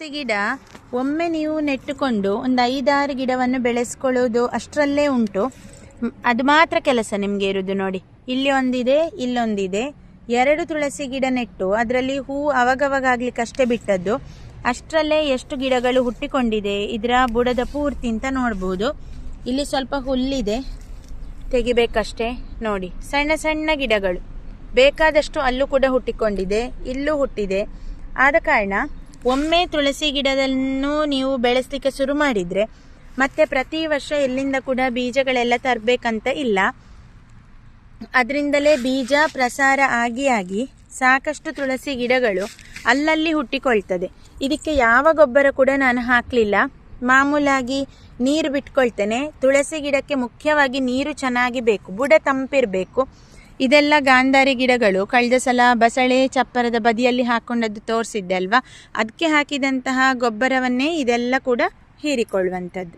ತುಳಸಿ ಗಿಡ ಒಮ್ಮೆ ನೀವು ನೆಟ್ಟುಕೊಂಡು ಒಂದು 5-6 ಗಿಡವನ್ನು ಬೆಳೆಸ್ಕೊಳ್ಳೋದು ಅಷ್ಟರಲ್ಲೇ ಉಂಟು. ಅದು ಮಾತ್ರ ಕೆಲಸ ನಿಮಗೆ ಇರೋದು. ನೋಡಿ, ಇಲ್ಲಿ ಒಂದಿದೆ, ಇಲ್ಲೊಂದಿದೆ. 2 ತುಳಸಿ ಗಿಡ ನೆಟ್ಟು ಅದರಲ್ಲಿ ಹೂ ಅವಾಗವಾಗ ಆಗ್ಲಿಕ್ಕೆ ಅಷ್ಟೇ ಬಿಟ್ಟದ್ದು. ಅಷ್ಟರಲ್ಲೇ ಎಷ್ಟು ಗಿಡಗಳು ಹುಟ್ಟಿಕೊಂಡಿದೆ ಇದರ ಬುಡದ ಪೂರ್ತಿ ಅಂತ ನೋಡ್ಬೋದು. ಇಲ್ಲಿ ಸ್ವಲ್ಪ ಹುಲ್ಲಿದೆ, ತೆಗಿಬೇಕಷ್ಟೇ. ನೋಡಿ, ಸಣ್ಣ ಸಣ್ಣ ಗಿಡಗಳು ಬೇಕಾದಷ್ಟು ಅಲ್ಲೂ ಕೂಡ ಹುಟ್ಟಿಕೊಂಡಿದೆ, ಇಲ್ಲೂ ಹುಟ್ಟಿದೆ. ಆದ ಕಾರಣ ಒಮ್ಮೆ ತುಳಸಿ ಗಿಡವನ್ನು ನೀವು ಬೆಳೆಸಲಿಕ್ಕೆ ಶುರು ಮಾಡಿದರೆ ಮತ್ತೆ ಪ್ರತಿ ವರ್ಷ ಎಲ್ಲಿಂದ ಕೂಡ ಬೀಜಗಳೆಲ್ಲ ತರಬೇಕಂತ ಇಲ್ಲ. ಅದರಿಂದಲೇ ಬೀಜ ಪ್ರಸಾರ ಆಗಿ ಸಾಕಷ್ಟು ತುಳಸಿ ಗಿಡಗಳು ಅಲ್ಲಲ್ಲಿ ಹುಟ್ಟಿಕೊಳ್ತದೆ. ಇದಕ್ಕೆ ಯಾವ ಗೊಬ್ಬರ ಕೂಡ ನಾನು ಹಾಕಲಿಲ್ಲ, ಮಾಮೂಲಾಗಿ ನೀರು ಬಿಟ್ಕೊಳ್ತೇನೆ. ತುಳಸಿ ಗಿಡಕ್ಕೆ ಮುಖ್ಯವಾಗಿ ನೀರು ಚೆನ್ನಾಗಿ ಬೇಕು, ಬುಡ ತಂಪಿರಬೇಕು. ಇದೆಲ್ಲ ಗಾಂಧಾರಿ ಗಿಡಗಳು ಕಳೆದ ಸಲ ಬಸಳೆ ಚಪ್ಪರದ ಬದಿಯಲ್ಲಿ ಹಾಕೊಂಡದ್ದು ತೋರಿಸಿದ್ದೆ ಅಲ್ವಾ, ಅದಕ್ಕೆ ಹಾಕಿದಂತಹ ಗೊಬ್ಬರವನ್ನೇ ಇದೆಲ್ಲ ಕೂಡ ಹೀರಿಕೊಳ್ಳುವಂಥದ್ದು.